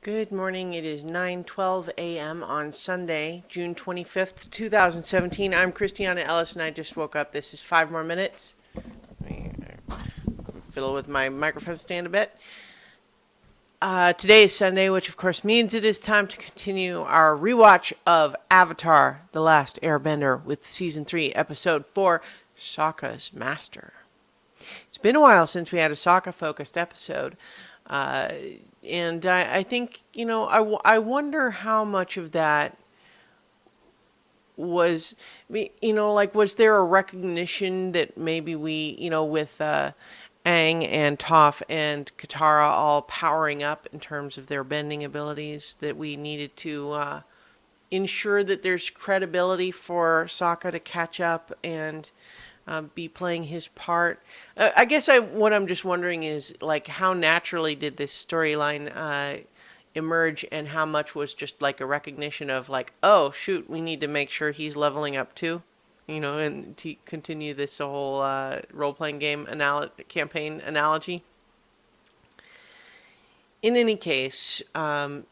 Good morning. It is 9:12 a.m. on Sunday, June 25th, 2017. I'm Christiana Ellis and I just woke up. This is 5 more minutes. Let me fiddle with my microphone stand a bit. Today is Sunday, which of course means it is time to continue our rewatch of Avatar: The Last Airbender with Season 3, Episode 4, Sokka's Master. It's been a while since we had a Sokka-focused episode. Uh, and I think, I wonder how much of that was, was there a recognition that maybe we, with Aang and Toph and Katara all powering up in terms of their bending abilities, that we needed to ensure that there's credibility for Sokka to catch up and be playing his part. I guess what I'm just wondering is like how naturally did this storyline emerge, and how much was just like a recognition of like, oh shoot, we need to make sure he's leveling up too, and to continue this whole role playing game campaign analogy. In any case,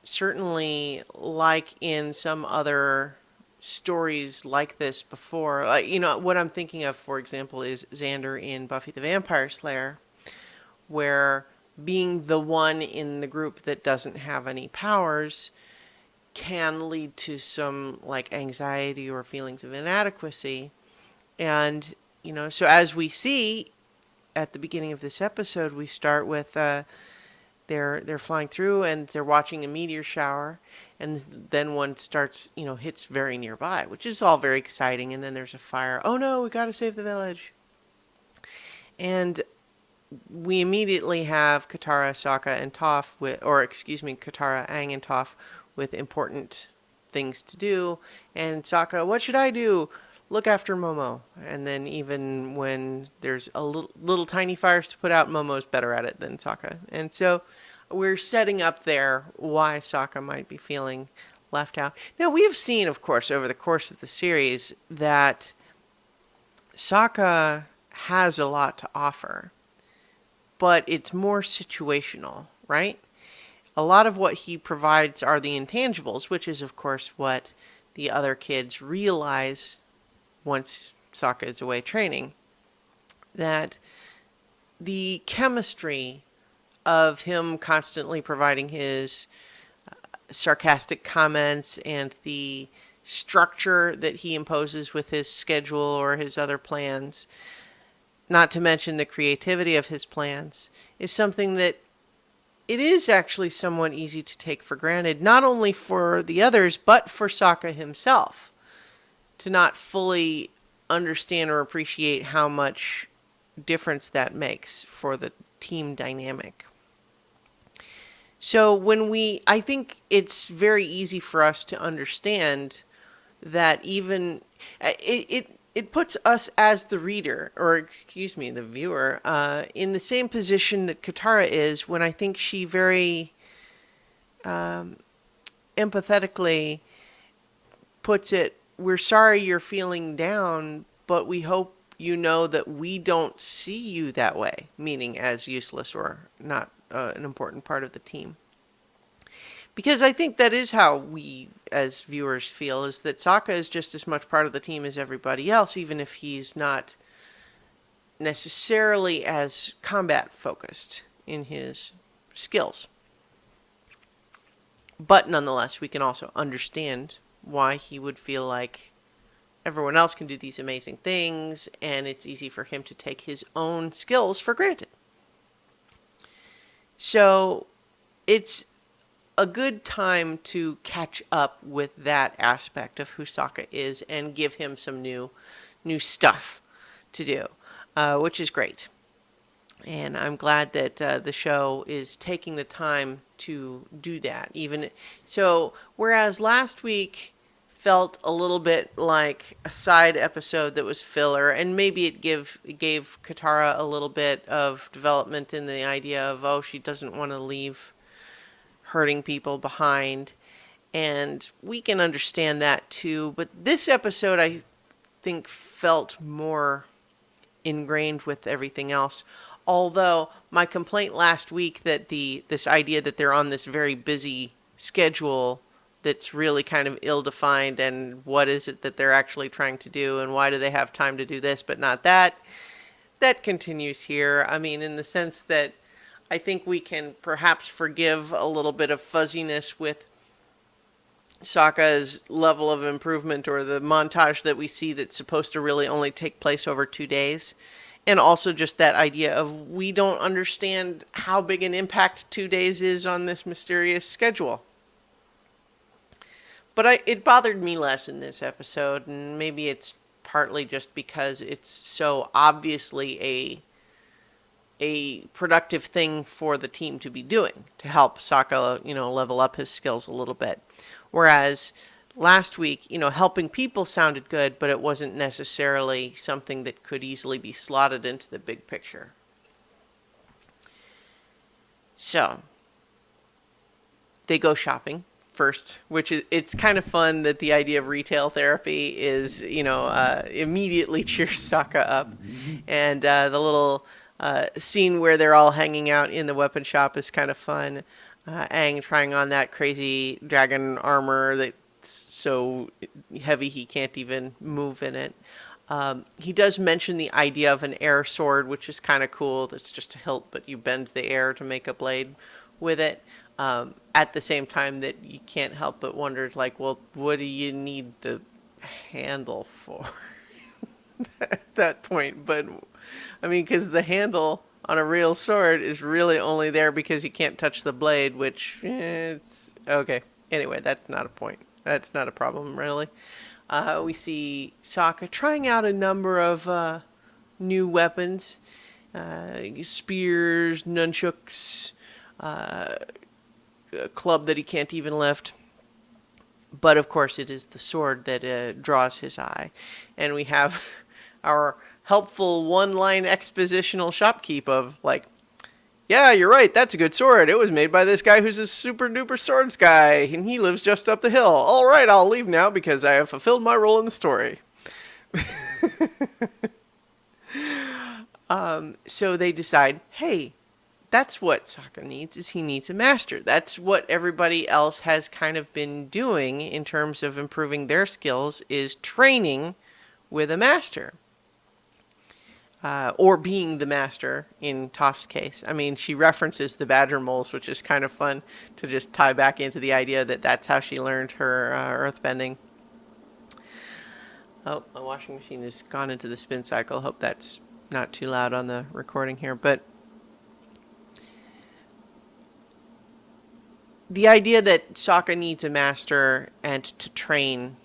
certainly, like in some other stories like this before, like, what I'm thinking of, for example, is Xander in Buffy the Vampire Slayer, where being the one in the group that doesn't have any powers can lead to some like anxiety or feelings of inadequacy. And, so as we see at the beginning of this episode, we start with they're flying through and they're watching a meteor shower, and then one starts, hits very nearby, which is all very exciting. And then there's a fire. Oh no, we got to save the village. And we immediately have Katara, Sokka, and Toph Katara, Aang, and Toph with important things to do. And Sokka, what should I do? Look after Momo. And then even when there's a little tiny fires to put out, Momo's better at it than Sokka. And so we're setting up there why Sokka might be feeling left out. Now, we have seen, of course, over the course of the series that Sokka has a lot to offer, but it's more situational, right? A lot of what he provides are the intangibles, which is, of course, what the other kids realize once Sokka is away training, that the chemistry of him constantly providing his sarcastic comments and the structure that he imposes with his schedule or his other plans, not to mention the creativity of his plans, is something that it is actually somewhat easy to take for granted, not only for the others, but for Sokka himself, to not fully understand or appreciate how much difference that makes for the team dynamic. So I think it's very easy for us to understand that even it puts us as the reader, or excuse me, the viewer, in the same position that Katara is, when I think she very empathetically puts it, we're sorry you're feeling down, but we hope you know that we don't see you that way, meaning as useless or not an important part of the team. Because I think that is how we as viewers feel, is that Sokka is just as much part of the team as everybody else, even if he's not necessarily as combat focused in his skills. But nonetheless, we can also understand why he would feel like everyone else can do these amazing things, and it's easy for him to take his own skills for granted. So it's a good time to catch up with that aspect of who Sokka is and give him some new stuff to do, which is great. And I'm glad that the show is taking the time to do that. Even so, whereas last week felt a little bit like a side episode that was filler, and maybe it gave Katara a little bit of development in the idea of, oh, she doesn't want to leave hurting people behind, and we can understand that too. But this episode, I think, felt more ingrained with everything else. Although my complaint last week that this idea that they're on this very busy schedule that's really kind of ill-defined, and what is it that they're actually trying to do, and why do they have time to do this but not that. That continues here. I mean, in the sense that I think we can perhaps forgive a little bit of fuzziness with Sokka's level of improvement, or the montage that we see that's supposed to really only take place over 2 days. And also just that idea of, we don't understand how big an impact 2 days is on this mysterious schedule. But it bothered me less in this episode, and maybe it's partly just because it's so obviously a productive thing for the team to be doing to help Sokka, level up his skills a little bit. Whereas last week, helping people sounded good, but it wasn't necessarily something that could easily be slotted into the big picture. So, they go shopping first, which it's kind of fun that the idea of retail therapy is, immediately cheers Sokka up. And the little scene where they're all hanging out in the weapon shop is kind of fun. Aang trying on that crazy dragon armor that's so heavy he can't even move in it. He does mention the idea of an air sword, which is kind of cool. That's just a hilt, but you bend the air to make a blade with it. At the same time that you can't help but wonder, like, well, what do you need the handle for at that point? But, I mean, because the handle on a real sword is really only there because you can't touch the blade, which, it's, okay. Anyway, that's not a point. That's not a problem, really. We see Sokka trying out a number of new weapons. Spears, nunchucks, a club that he can't even lift. But of course it is the sword that draws his eye. And we have our helpful one-line expositional shopkeep of, like, yeah, you're right, that's a good sword. It was made by this guy who's a super duper swords guy, and he lives just up the hill. All right, I'll leave now because I have fulfilled my role in the story. So they decide, hey, that's what Sokka needs, is he needs a master. That's what everybody else has kind of been doing in terms of improving their skills, is training with a master. Or being the master in Toph's case. I mean, she references the badger moles, which is kind of fun to just tie back into the idea that that's how she learned her earthbending. Oh, my washing machine has gone into the spin cycle. Hope that's not too loud on the recording here. But the idea that Sokka needs a master and to train,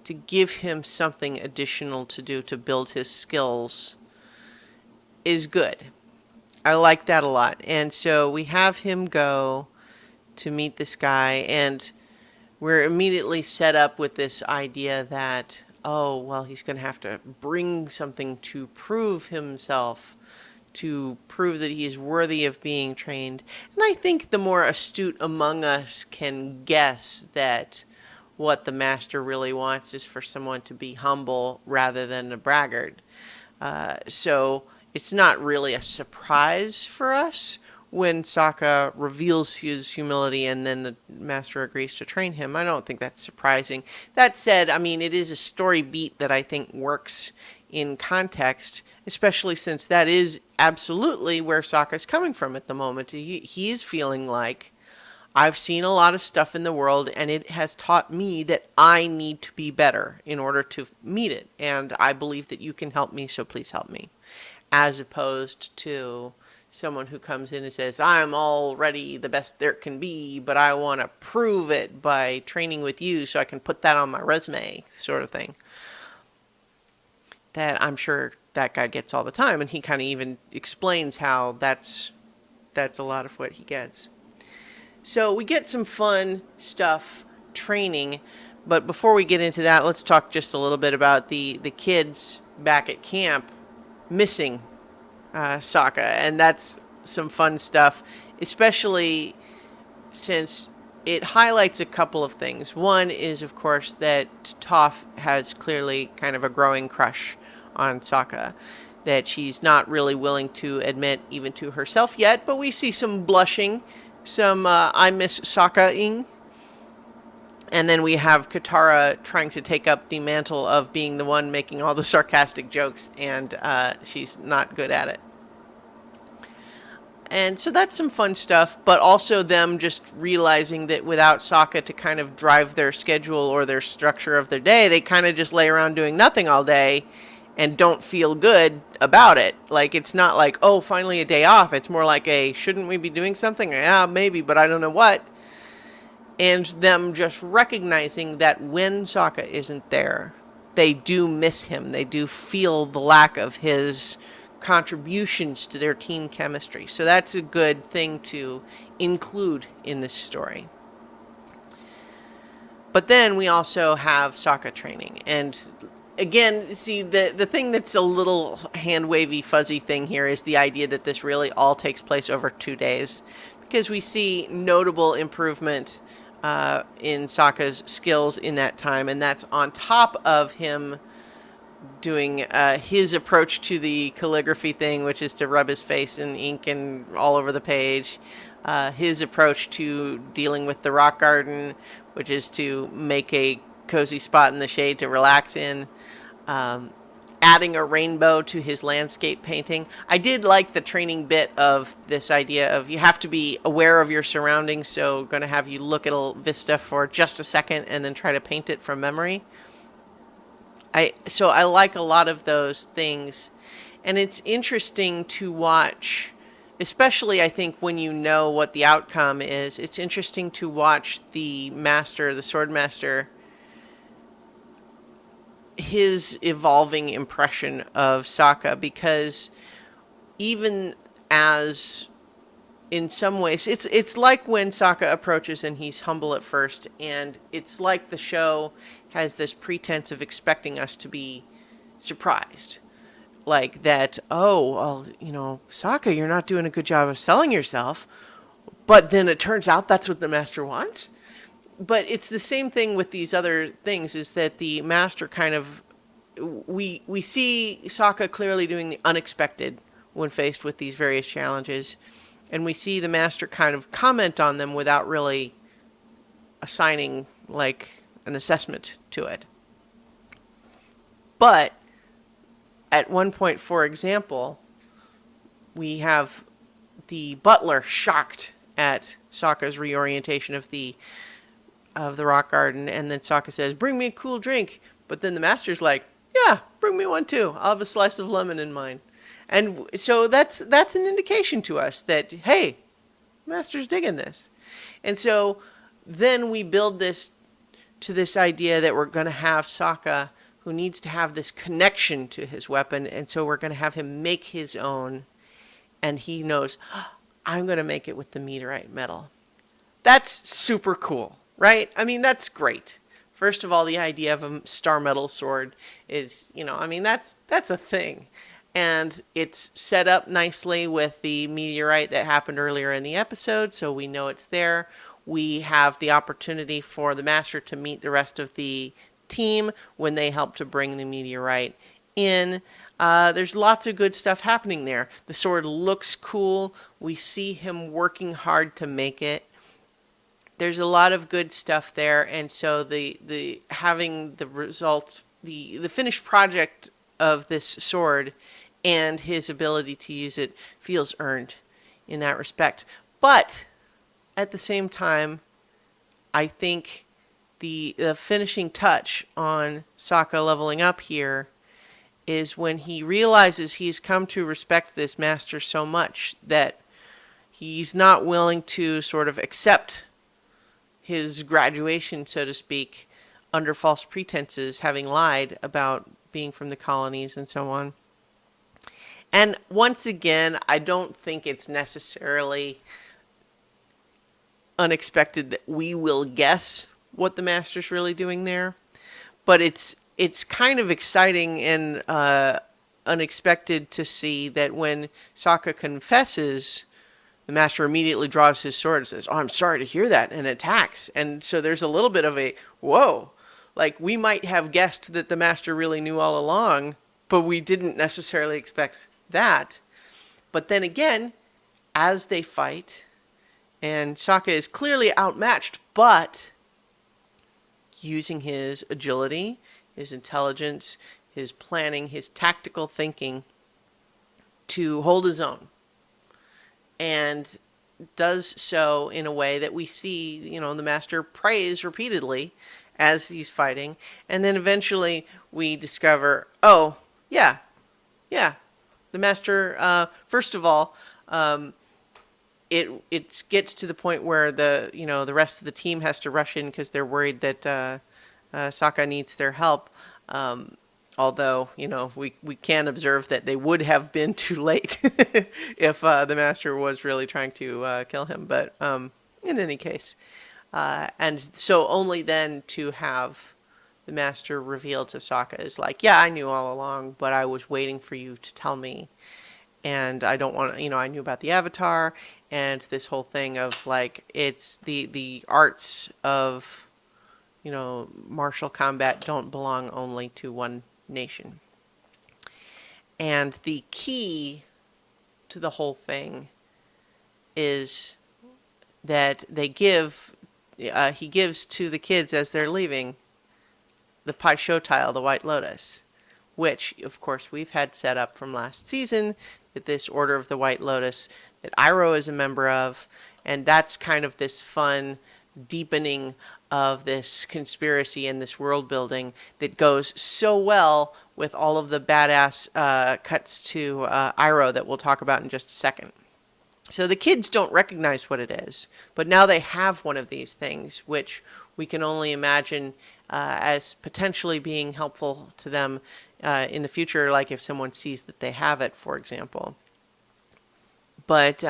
to give him something additional to do to build his skills, is good. I like that a lot. And so we have him go to meet this guy, and we're immediately set up with this idea that, oh, well, he's going to have to bring something to prove himself, to prove that he is worthy of being trained. And I think the more astute among us can guess that what the master really wants is for someone to be humble rather than a braggart. So it's not really a surprise for us when Sokka reveals his humility and then the master agrees to train him. I don't think that's surprising. That said, I mean, it is a story beat that I think works in context, especially since that is absolutely where Sokka's coming from at the moment. He is feeling like, I've seen a lot of stuff in the world, and it has taught me that I need to be better in order to meet it. And I believe that you can help me, so please help me. As opposed to someone who comes in and says, I'm already the best there can be, but I want to prove it by training with you so I can put that on my resume, sort of thing. That I'm sure that guy gets all the time, and he kind of even explains how that's a lot of what he gets. So we get some fun stuff training, but before we get into that, let's talk just a little bit about the kids back at camp missing Sokka, and that's some fun stuff, especially since it highlights a couple of things. One is, of course, that Toph has clearly kind of a growing crush on Sokka, that she's not really willing to admit even to herself yet, but we see some blushing, some I miss Sokka-ing And then we have Katara trying to take up the mantle of being the one making all the sarcastic jokes, and she's not good at it. And so that's some fun stuff, but also them just realizing that without Sokka to kind of drive their schedule or their structure of their day, they kind of just lay around doing nothing all day and don't feel good about it. Like, it's not like, oh, finally a day off. It's more like a, shouldn't we be doing something? Yeah, maybe, but I don't know what. And them just recognizing that when Sokka isn't there, they do miss him. They do feel the lack of his contributions to their team chemistry. So that's a good thing to include in this story. But then we also have Sokka training. And again, see, the thing that's a little hand-wavy, fuzzy thing here is the idea that this really all takes place over 2 days. Because we see notable improvement in Sokka's skills in that time. And that's on top of him doing his approach to the calligraphy thing, which is to rub his face in ink and all over the page. His approach to dealing with the rock garden, which is to make a cozy spot in the shade to relax in. Adding a rainbow to his landscape painting. I did like the training bit of this idea of you have to be aware of your surroundings, so going to have you look at a vista for just a second and then try to paint it from memory. So I like a lot of those things, and it's interesting to watch, especially I think when you know what the outcome is. It's interesting to watch the sword master, his evolving impression of Sokka, because even as in some ways it's like when Sokka approaches and he's humble at first, and it's like the show has this pretense of expecting us to be surprised. Like that, oh, well, Sokka, you're not doing a good job of selling yourself. But then it turns out that's what the master wants. But it's the same thing with these other things, is that the master kind of, we see Sokka clearly doing the unexpected when faced with these various challenges. And we see the master kind of comment on them without really assigning, like, an assessment to it. But at one point, for example, we have the butler shocked at Sokka's reorientation of the rock garden, and then Sokka says, "Bring me a cool drink." But then the master's like, "Yeah, bring me one too. I'll have a slice of lemon in mine." And so that's an indication to us that, hey, master's digging this. And so then we build this to this idea that we're going to have Sokka, who needs to have this connection to his weapon, and so we're going to have him make his own, and he knows, I'm going to make it with the meteorite metal. That's super cool, right? I mean, that's great. First of all, the idea of a star metal sword is, that's a thing. And it's set up nicely with the meteorite that happened earlier in the episode, so we know it's there. We have the opportunity for the master to meet the rest of the team when they help to bring the meteorite in. There's lots of good stuff happening there. The sword looks cool. We see him working hard to make it. There's a lot of good stuff there, and so the having the result, the finished project of this sword and his ability to use it feels earned in that respect. But at the same time, I think the finishing touch on Sokka leveling up here is when he realizes he's come to respect this master so much that he's not willing to sort of accept his graduation, so to speak, under false pretenses, having lied about being from the colonies and so on. And once again, I don't think it's necessarily unexpected that we will guess what the master's really doing there, but it's kind of exciting and unexpected to see that when Sokka confesses, the master immediately draws his sword and says, "Oh, I'm sorry to hear that," and attacks. And so there's a little bit of a, whoa, like we might have guessed that the master really knew all along, but we didn't necessarily expect that. But then again, as they fight, and Sokka is clearly outmatched, but using his agility, his intelligence, his planning, his tactical thinking to hold his own. And does so in a way that we see, the master praise repeatedly as he's fighting. And then eventually we discover, oh, yeah, the master, first of all, it gets to the point where the rest of the team has to rush in because they're worried that Sokka needs their help. Although, we can observe that they would have been too late if the master was really trying to kill him. But in any case, and so only then to have the master reveal to Sokka is like, yeah, I knew all along, but I was waiting for you to tell me. And I don't want to, I knew about the Avatar and this whole thing of like, it's the arts of, martial combat don't belong only to one nation. And the key to the whole thing is that he gives to the kids as they're leaving the Pai Sho tile, the White Lotus, which, of course, we've had set up from last season, that this Order of the White Lotus that Iroh is a member of, and that's kind of this fun deepening of this conspiracy and this world building that goes so well with all of the badass cuts to Iroh that we'll talk about in just a second. So the kids don't recognize what it is, but now they have one of these things, which we can only imagine as potentially being helpful to them in the future, like if someone sees that they have it, for example. But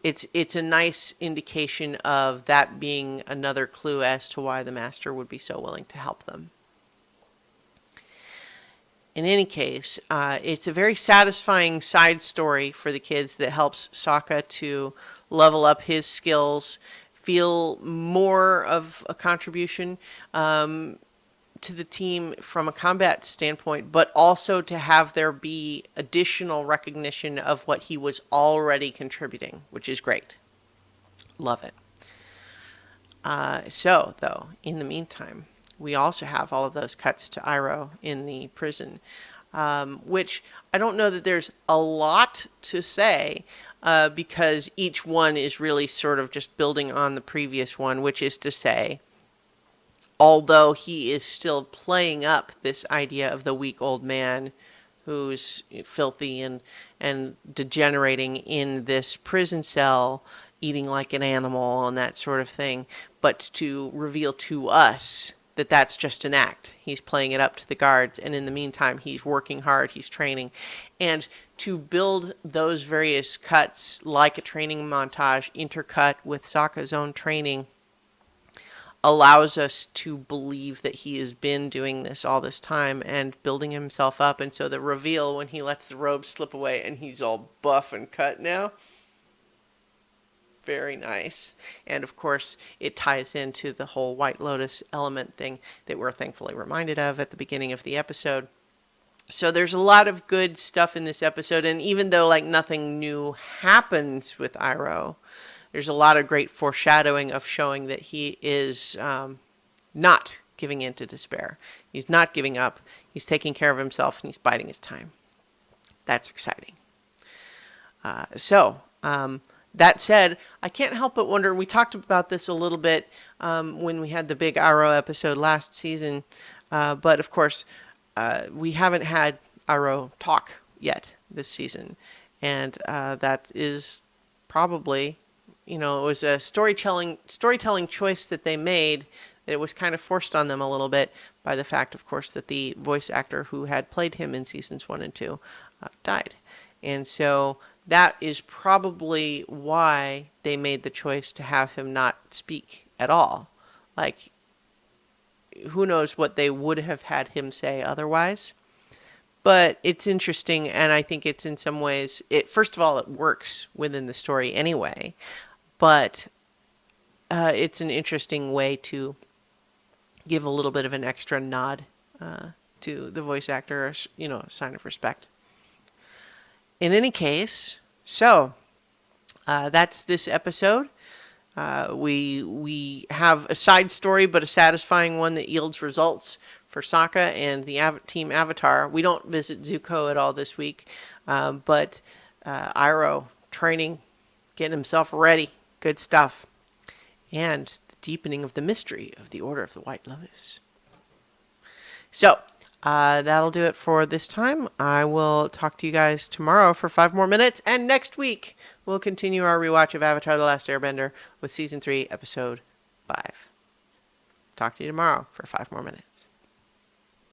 it's a nice indication of that being another clue as to why the master would be so willing to help them. In any case, it's a very satisfying side story for the kids that helps Sokka to level up his skills, feel more of a contribution to the team from a combat standpoint, but also to have there be additional recognition of what he was already contributing, which is great. Love it. So, though, in the meantime, we also have all of those cuts to Iroh in the prison, which I don't know that there's a lot to say because each one is really sort of just building on the previous one, which is to say, although he is still playing up this idea of the weak old man who's filthy and degenerating in this prison cell, eating like an animal and that sort of thing, but to reveal to us that that's just an act. He's playing it up to the guards, and in the meantime, he's working hard, he's training. And to build those various cuts like a training montage intercut with Sokka's own training allows us to believe that he has been doing this all this time and building himself up. And so the reveal when he lets the robe slip away and he's all buff and cut now, very nice. And of course, it ties into the whole White Lotus element thing that we're thankfully reminded of at the beginning of the episode. So there's a lot of good stuff in this episode. And even though like nothing new happens with Iroh, there's a lot of great foreshadowing of showing that he is not giving in to despair. He's not giving up. He's taking care of himself and he's biding his time. That's exciting. That said, I can't help but wonder, we talked about this a little bit when we had the big Iroh episode last season, but of course, we haven't had Iroh talk yet this season, and that is probably, it was a storytelling choice that they made, that it was kind of forced on them a little bit by the fact, of course, that the voice actor who had played him in seasons 1 and 2 died. And so that is probably why they made the choice to have him not speak at all. Like, who knows what they would have had him say otherwise. But it's interesting, and I think it's in some ways, first of all, it works within the story anyway. But it's an interesting way to give a little bit of an extra nod to the voice actor, a sign of respect. In any case, so that's this episode. We have a side story, but a satisfying one that yields results for Sokka and the Team Avatar. We don't visit Zuko at all this week, but Iroh training, getting himself ready. Good stuff. And the deepening of the mystery of the Order of the White Lotus. So, that'll do it for this time. I will talk to you guys tomorrow for 5 more minutes. And next week, we'll continue our rewatch of Avatar The Last Airbender with Season 3, Episode 5. Talk to you tomorrow for 5 more minutes.